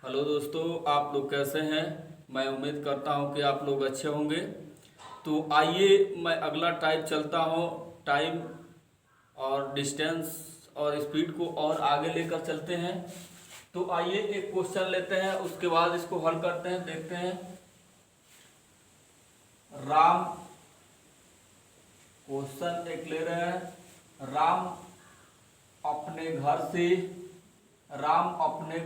Hello दोस्तों, आप लोग कैसे हैं। मैं उम्मीद करता हूं कि आप लोग अच्छे होंगे। तो आइए मैं अगला टाइप चलता हूं। टाइम और डिस्टेंस और स्पीड को और आगे लेकर चलते हैं। तो आइए एक क्वेश्चन लेते हैं, उसके बाद इसको हल करते हैं। देखते हैं। राम, क्वेश्चन एक ले रहे हैं। अपने घर से राम अपने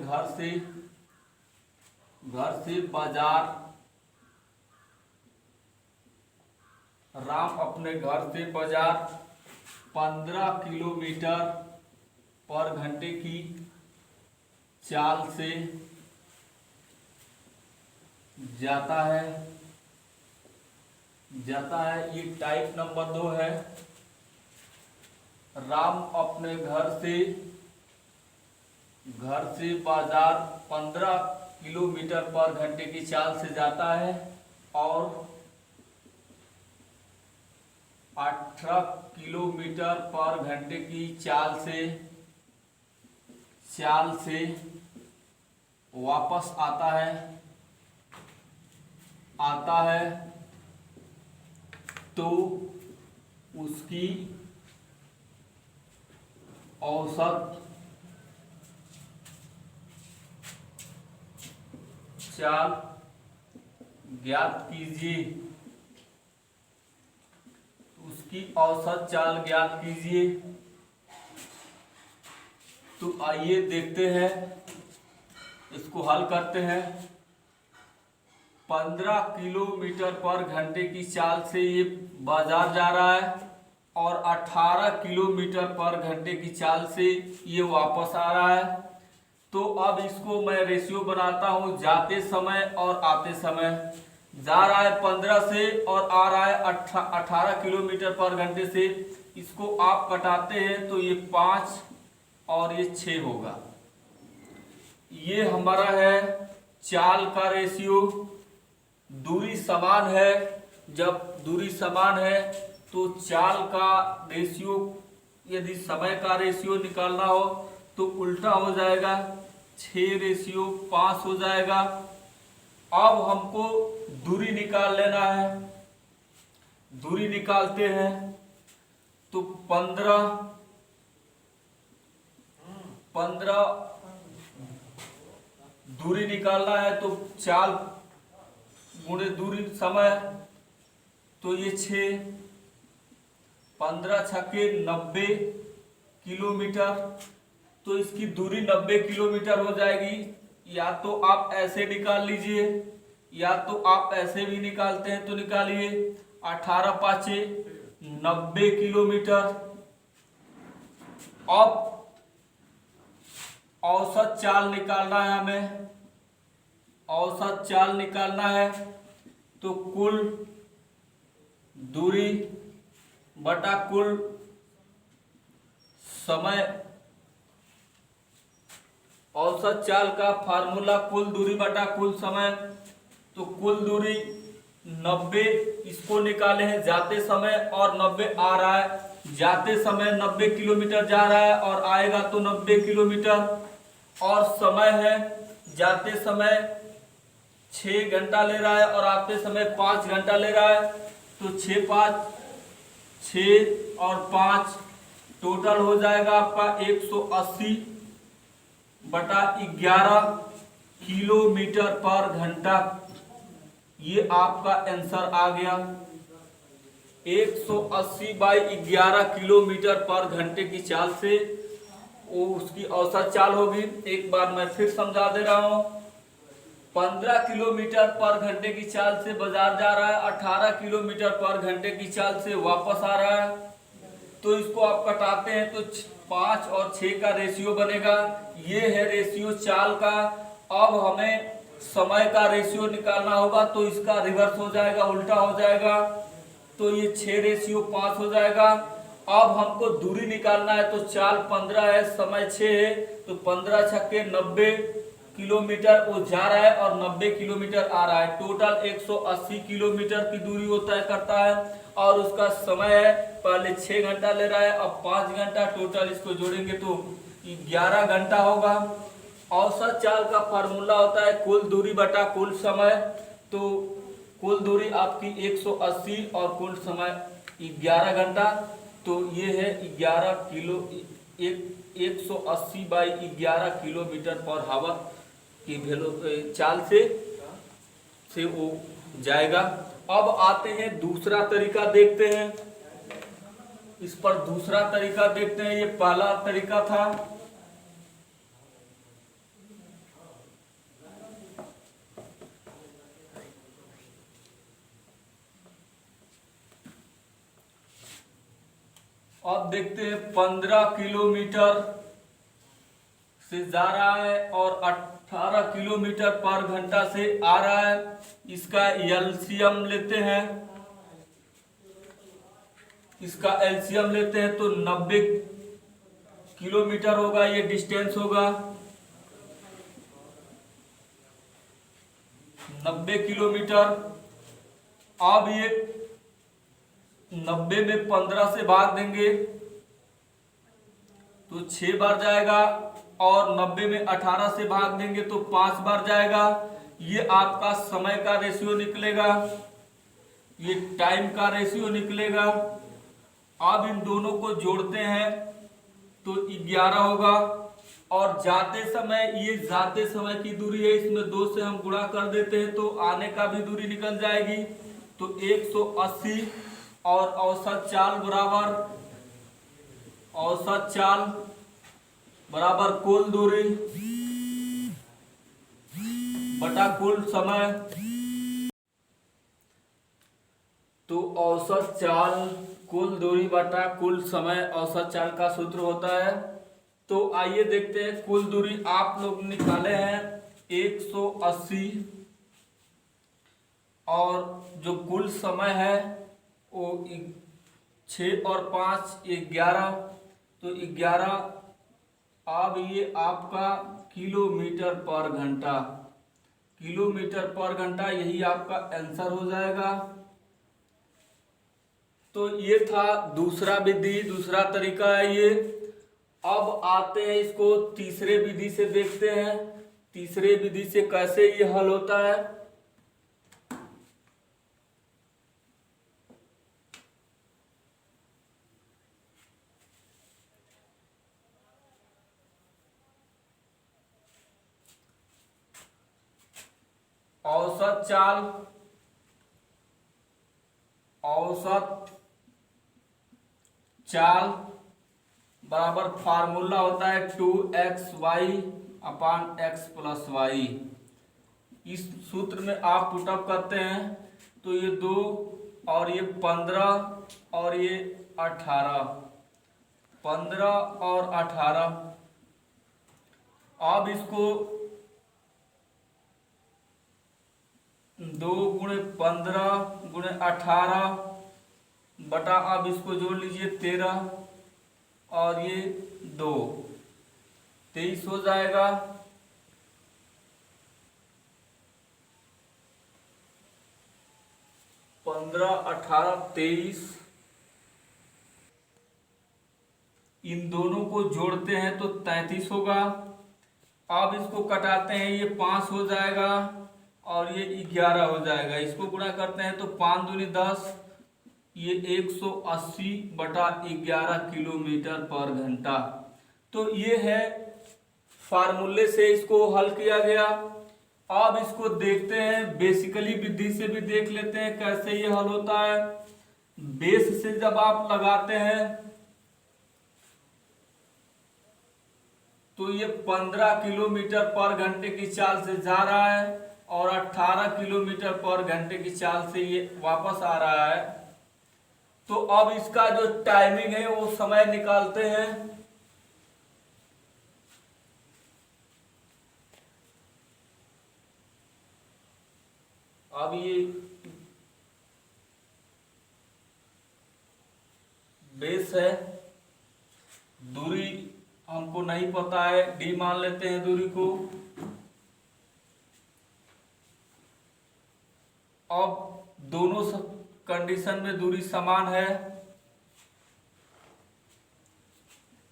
घर से बाजार राम अपने घर से बाजार 15 किलोमीटर पर घंटे की चाल से जाता है। ये टाइप नंबर 2 है। राम अपने घर से बाजार 15 किलोमीटर पर घंटे की चाल से जाता है और 18 किलोमीटर पर घंटे की चाल से वापस आता है। तो उसकी औसत चाल ज्ञात कीजिए। तो आइए देखते हैं, इसको हल करते हैं। 15 किलोमीटर पर घंटे की चाल से ये बाजार जा रहा है और 18 किलोमीटर पर घंटे की चाल से ये वापस आ रहा है। तो अब इसको मैं रेशियो बनाता हूं, जाते समय और आते समय। जा रहा है 15 से और आ रहा है 18 किलोमीटर पर घंटे से। इसको आप कटाते हैं तो ये 5 और ये 6 होगा। ये हमारा है चाल का रेशियो। दूरी समान है, जब दूरी समान है तो चाल का रेशियो, यदि समय का रेशियो निकालना हो तो उल्टा हो जाएगा, 6:5 हो जाएगा। अब हमको दूरी निकाल लेना है। दूरी निकालते हैं तो 15 दूरी निकालना है तो चाल गुणे दूरी समय, तो ये 6, 15 छक्के 90 किलोमीटर। तो इसकी दूरी 90 किलोमीटर हो जाएगी। या तो आप ऐसे निकाल लीजिए या तो आप ऐसे भी निकालते हैं तो निकालिए। 18 पाँचे 90 किलोमीटर। अब औसत चाल निकालना है हमें। औसत चाल निकालना है तो कुल दूरी बटा कुल समय। औसत चाल का फार्मूला कुल दूरी बटा कुल समय। तो कुल दूरी 90, इसको निकाले हैं जाते समय और 90 आ रहा है। जाते समय 90 किलोमीटर जा रहा है और आएगा तो 90 किलोमीटर। और समय है, जाते समय 6 घंटा ले रहा है और आते समय 5 घंटा ले रहा है। तो 6 5 6 और 5 टोटल हो जाएगा आपका 180 बटा 11 किलोमीटर पर घंटा। ये आपका आंसर आ गया। 180/11 किलोमीटर पर घंटे की चाल से वो उसकी औसत चाल होगी। एक बार मैं फिर समझा दे रहा हूं। 15 किलोमीटर पर घंटे की चाल से बाजार जा रहा है, 18 किलोमीटर पर घंटे की चाल से वापस आ रहा है। तो इसको आप कटाते हैं तो 5 और 6 का रेशियो बनेगा। ये है रेशियो चाल का। अब हमें समय का रेशियो निकालना होगा तो इसका रिवर्स हो जाएगा, उल्टा हो जाएगा। तो ये 6:5 हो जाएगा। अब हमको दूरी निकालना है तो चाल 15 है, समय 6 है, तो 15 छक्के 90 किलोमीटर वो जा रहा है और 90 किलोमीटर आ रहा है। टोटल 180 किलोमीटर की दूरी वो तय करता है। और उसका समय है, पहले 6 घंटा ले रहा है, अब 5 घंटा। टोटल इसको जोड़ेंगे तो 11 घंटा होगा। औसत चाल का फार्मूला होता है कुल दूरी बटा कुल समय। तो कुल दूरी आपकी 180 और कुल समय 11 घंटा। तो ये है 11 किलो, 180 बाई 11 किलोमीटर पर हावर की वेलो चाल से वो जाएगा। अब आते हैं दूसरा तरीका देखते हैं। इस पर दूसरा तरीका देखते हैं। ये पहला तरीका था। अब देखते हैं 15 किलोमीटर से जा रहा है और 18 किलोमीटर पर घंटा से आ रहा है। इसका एलसीएम लेते हैं। इसका एलसीएम लेते हैं तो 90 किलोमीटर होगा, ये डिस्टेंस होगा 90 किलोमीटर। अब ये 90 में 15 से भाग देंगे तो 6 बार जाएगा और 90 में 18 से भाग देंगे तो 5 बार जाएगा। ये आपका समय का रेशियो निकलेगा, ये टाइम का रेशियो निकलेगा। अब इन दोनों को जोड़ते हैं तो 11 होगा और जाते समय, ये जाते समय की दूरी है, इसमें 2 से हम गुणा कर देते हैं तो आने का भी दूरी निकल जाएगी। तो 180 और औसत चाल बराबर कुल दूरी बटा कुल समय। तो औसत चाल कुल दूरी बटा कुल समय औसत चाल का सूत्र होता है। तो आइए देखते हैं कुल दूरी आप लोग निकाले हैं 180 और जो कुल समय है वो 6 और 5 11। तो 11। अब ये आपका किलोमीटर पर घंटा, किलोमीटर पर घंटा, यही आपका आंसर हो जाएगा। तो ये था दूसरा विधि, दूसरा तरीका है ये। अब आते हैं इसको तीसरे विधि से देखते हैं। तीसरे विधि से कैसे ये हल होता है। औसत चाल बराबर फार्मूला होता है 2xy अपान x प्लस वाई। इस सूत्र में आप पुटअप करते हैं तो ये 2 और ये 15 और ये 18, 15 और 18। अब इसको 2 गुणे 15 गुणे 18 बटा, अब इसको जोड़ लीजिए 13 और ये 2, 23 हो जाएगा। पंद्रह, 18, 23, इन दोनों को जोड़ते हैं तो 33 होगा। अब इसको कटाते हैं, ये 5 हो जाएगा और ये 11 हो जाएगा। इसको गुणा करते हैं तो 5 दूनी 10, ये 180 बटा 11 किलोमीटर पर घंटा। तो ये है फार्मूले से इसको हल किया गया। अब इसको देखते हैं बेसिकली विधि से भी देख लेते हैं कैसे ये हल होता है। बेस से जब आप लगाते हैं तो ये 15 किलोमीटर पर घंटे की चाल से जा रहा है और 18 किलोमीटर पर घंटे की चाल से ये वापस आ रहा है। तो अब इसका जो टाइमिंग है वो समय निकालते हैं। अब ये बेस है, दूरी हमको नहीं पता है, डी मान लेते हैं दूरी को। अब दोनों कंडीशन में दूरी समान है,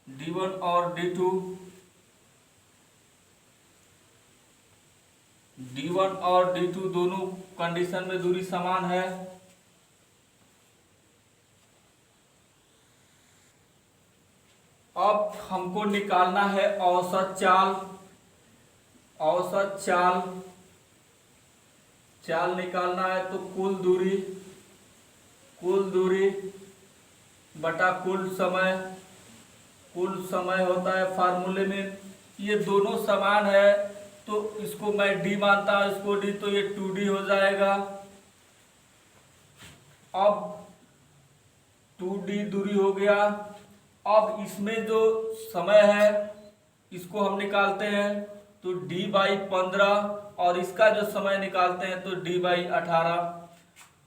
D1 और D2। D1 और D2 दोनों कंडीशन में दूरी समान है। अब हमको निकालना है औसत चाल। औसत चाल निकालना है तो कुल दूरी बटा कुल समय होता है फार्मूले में। ये दोनों समान है तो इसको मैं d मानता हूं, इसको d, तो ये 2d हो जाएगा। अब 2d दूरी हो गया। अब इसमें जो समय है इसको हम निकालते हैं तो d/15 और इसका जो समय निकालते हैं तो d/18।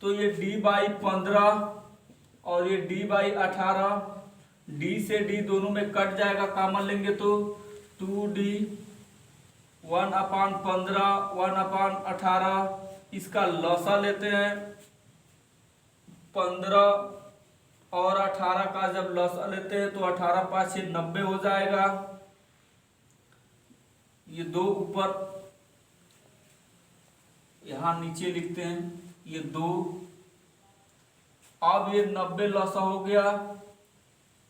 तो ये d/15 और ये d/18, d से d दोनों में कट जाएगा, कॉमन लेंगे तो 2d 1/15 1/18। इसका लॉसा लेते हैं 15 और 18 का जब लॉसा लेते हैं तो 18 5 90 हो जाएगा। ये दो ऊपर यहां नीचे लिखते हैं, ये 2। अब ये 90 लॉसा हो गया।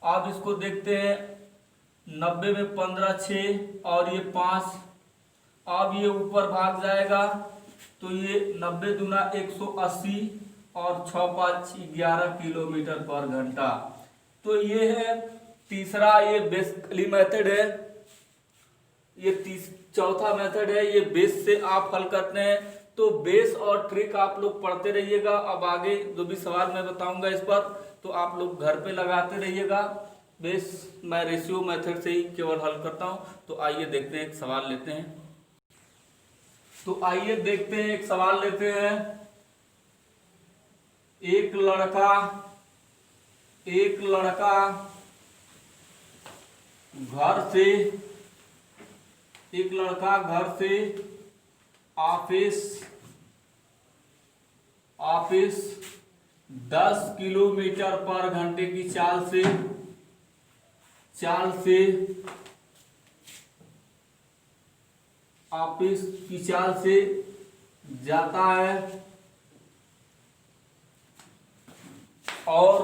अब इसको देखते हैं 90 में 15 6 और ये 5। अब ये ऊपर भाग जाएगा तो ये 90 दूना 180 और 6 5 11 किलोमीटर पर घंटा। तो ये है तीसरा, ये बेसिकली मेथड है। ये चौथा मेथड है, ये बेस से आप हल करते हैं। तो बेस और ट्रिक आप लोग पढ़ते रहिएगा। अब आगे जो भी सवाल मैं बताऊंगा इस पर तो आप लोग घर पे लगाते रहिएगा। बेस मैं रेशियो मेथड से ही केवल हल करता हूं। तो आइए देखते हैं, एक सवाल लेते हैं। तो आइए देखते हैं, एक सवाल लेते हैं। एक लड़का घर से ऑफिस 10 किलोमीटर पर घंटे की चाल से ऑफिस की चाल से जाता है और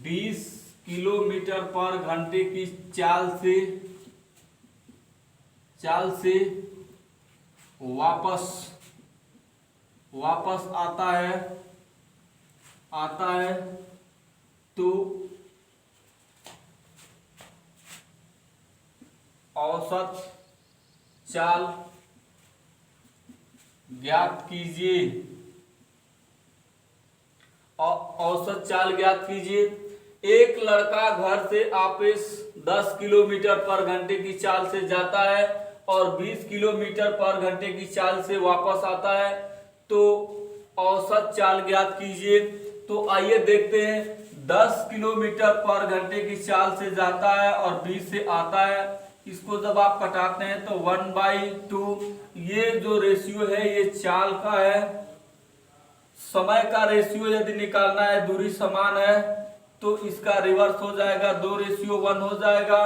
20 किलोमीटर पर घंटे की चाल से वापस आता है तो औसत चाल ज्ञात कीजिए। औसत चाल ज्ञात कीजिए। एक लड़का घर से ऑफिस 10 किलोमीटर पर घंटे की चाल से जाता है और 20 किलोमीटर पर घंटे की चाल से वापस आता है तो औसत चाल ज्ञात कीजिए। तो आइए देखते हैं, 10 किलोमीटर पर घंटे की चाल से जाता है और 20 से आता है। इसको जब आप कटाते हैं तो 1/2। ये जो रेशियो है ये चाल का है। समय का रेशियो यदि निकालना है, दूरी समान है तो इसका रिवर्स हो जाएगा, 2:1 हो जाएगा।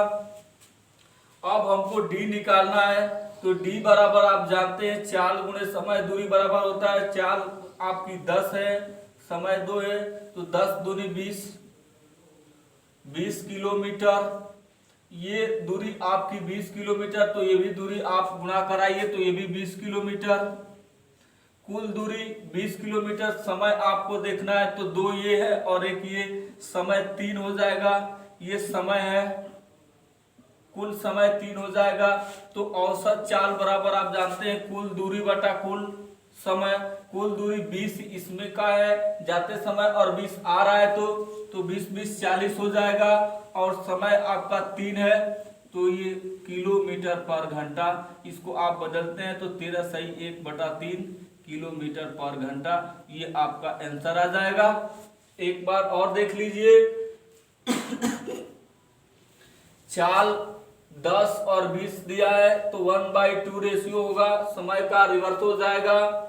अब हमको d निकालना है तो d बराबर आप जानते हैं चाल गुणे समय, दूरी बराबर होता है। चाल आपकी 10 है, समय 2 है तो 10 दूनी 20 किलोमीटर। ये दूरी आपकी 20 किलोमीटर, तो ये भी दूरी आप गुणा कराइए तो ये भी 20 किलोमीटर। कुल दूरी 20 किलोमीटर। समय आपको देखना है तो 2 ये है और एक ये, समय 3 हो जाएगा। ये समय है, कुल समय 3 हो जाएगा। तो औसत चाल बराबर आप जानते हैं कुल दूरी बटा कुल समय। कुल दूरी 20 इसमें का है जाते समय और 20 आ रहा है तो 20 40 हो जाएगा और समय आपका 3 है तो ये किलोमीटर पर घंटा। इसको आप बदलते हैं तो 13 सही 1/3 किलोमीटर पर घंटा। ये आपका आंसर आ जाएगा। एक बार और देख लीजिए। चाल 10 और 20 दिया है तो 1/2 रेशियो होगा। समय का रिवर्स हो जाएगा,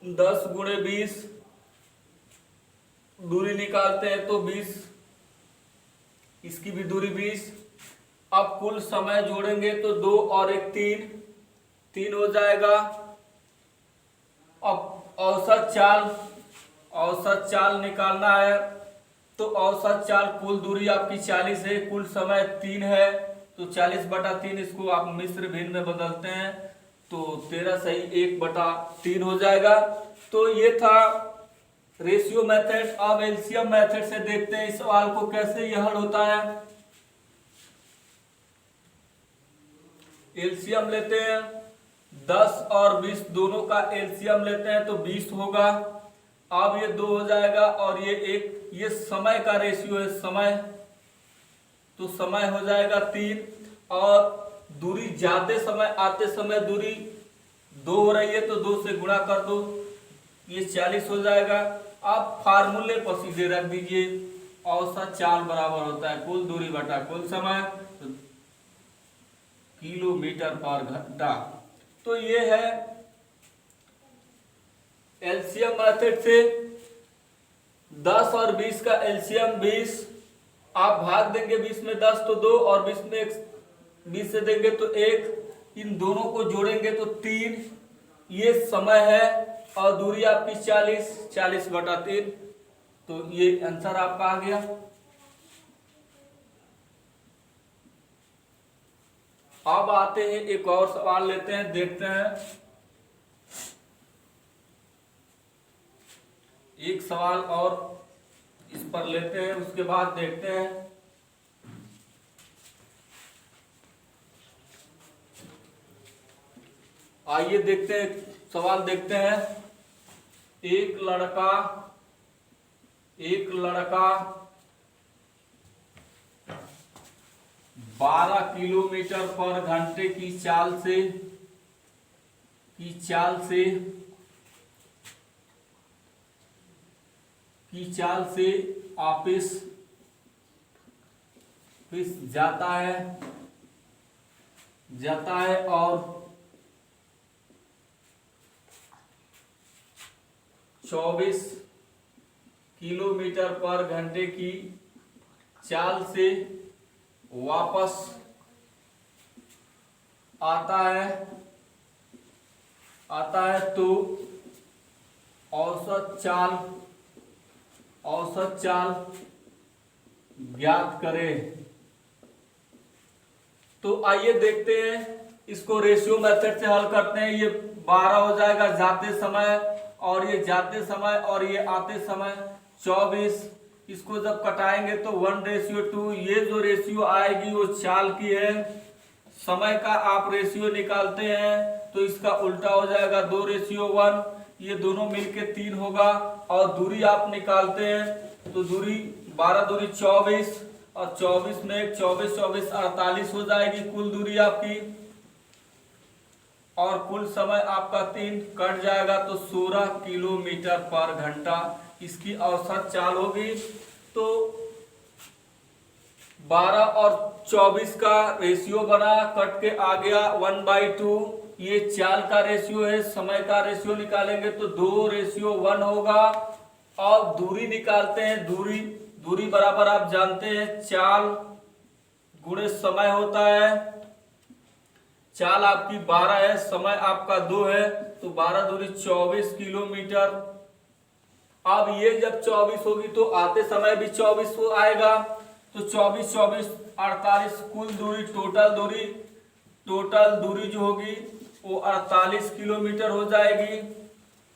10 गुणे 20। दूरी निकालते हैं तो 20, इसकी भी दूरी 20। अब कुल समय जोड़ेंगे तो 2 और 1 3, 3 हो जाएगा। अब औसत चाल निकालना है, तो औसत चाल कुल दूरी आपकी 40 है, कुल समय 3 है, तो 40/3 इसको आप मिस्र भिन्न में बदलते हैं तो 13 सही 1/3 हो जाएगा। तो ये था रेशियो मेथड। अब एलसीएम मेथड से देखते हैं इस सवाल को कैसे ये हल होता है। एलसीएम लेते हैं, 10 और 20 दोनों का एलसीएम लेते हैं तो 20 होगा। अब ये 2 हो जाएगा और ये 1, ये समय का रेशियो है समय, तो समय हो जाएगा 3। और दूरी जाते समय आते समय दूरी 2 हो रही है तो 2 से गुणा कर दो, ये 40 हो जाएगा। आप फार्मूले पर सीधे रख दीजिए, औसत चाल बराबर होता है कुल दूरी बटा कुल समय, तो km/घंटा। तो ये है एलसीएम मेथड से 10 और 20 का एलसीएम 20, आप भाग देंगे 20 में 10 तो 2 और 20 में 20 से देंगे तो 1, इन दोनों को जोड़ेंगे तो 3, ये समय है और दूरी आपकी 40/3, तो ये आंसर आपका आ गया। अब आते हैं एक और सवाल लेते हैं, देखते हैं। एक सवाल और इस पर लेते हैं, उसके बाद देखते हैं। आइए देखते हैं, सवाल देखते हैं। एक लड़का 12 किलोमीटर/घंटे की चाल से ऑफिस जाता है और 24 किलोमीटर/घंटे की चाल से वापस आता है तो औसत चाल ज्ञात करें। तो आइए देखते हैं, इसको रेशियो मेथड से हल करते हैं। ये 12 हो जाएगा जाते समय, और ये जाते समय और ये आते समय 24, इसको जब कटाएंगे तो 1:2। ये जो रेशियो आएगी वो चाल की है, समय का आप रेशियो निकालते हैं तो इसका उल्टा हो जाएगा 2:1, ये दोनों मिलके 3 होगा। और दूरी आप निकालते हैं तो दूरी 12 दूरी 24, और 24 में 24 24 48 हो जाएगी कुल दूरी आपकी, और कुल समय आपका 3 कट जाएगा तो 16 किलोमीटर/घंटा इसकी औसत चाल होगी। तो 12 और 24 का रेशियो बना, कट के आ गया 1/2, ये चाल का रेशियो है। समय का रेशियो निकालेंगे तो 2:1 होगा। और दूरी निकालते हैं, दूरी बराबर आप जानते हैं चाल गुणे समय होता है। चाल आपकी 12 है, समय आपका 2 है, तो 12 दूरी 24 किलोमीटर। अब ये जब 24 होगी तो आते समय भी 24 आएगा, तो 24 24 48 कुल दूरी टोटल दूरी जो होगी वो 48 किलोमीटर हो जाएगी।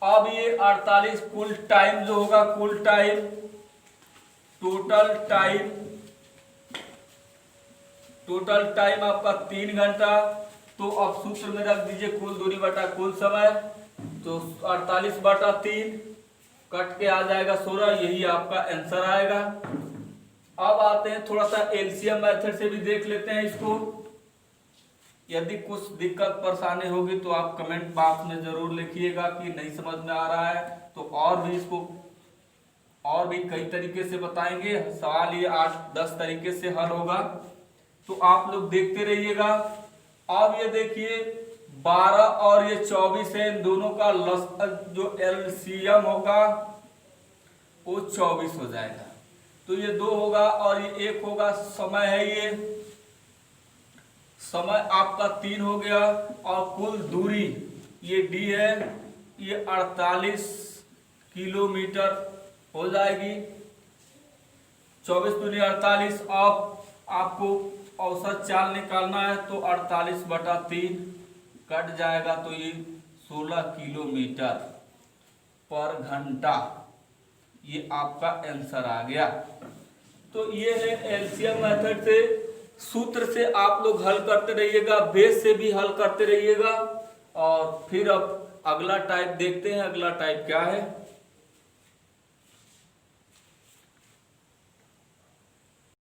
अब ये 48 कुल टाइम जो होगा, टोटल टाइम आपका 3 घंटा। तो अब सूत्र में रख दीजिए कुल दूरी बटा कुल समय, तो 48/3 कट के आ जाएगा 16, यही आपका आंसर आएगा। अब आते हैं थोड़ा सा एलसीएम मेथड से भी देख लेते हैं इसको। यदि कुछ दिक्कत परेशानी होगी तो आप कमेंट बॉक्स में जरूर लिखिएगा कि नहीं समझ में आ रहा है, तो और भी कई तरीके से बताएंगे। सवाल ये 8-10 तरीके से हल होगा, तो आप लोग देखते रहिएगा। अब ये देखिए 12 और ये 24 है, इन दोनों का जो एलसीएम होगा वो 24 हो जाएगा। तो ये 2 होगा और ये 1 होगा, समय है ये समय आपका 3 हो गया और कुल दूरी ये d है, ये 48 किलोमीटर हो जाएगी। 24 दूनी 48। अब आपको औसत चाल निकालना है तो 48/3 कट जाएगा तो ये 16 किलोमीटर पर घंटा, ये आपका आंसर आ गया। तो ये है एलसीएम मेथड से, सूत्र से आप लोग हल करते रहिएगा, बेस से भी हल करते रहिएगा। और फिर अब अगला टाइप देखते हैं, अगला टाइप क्या है।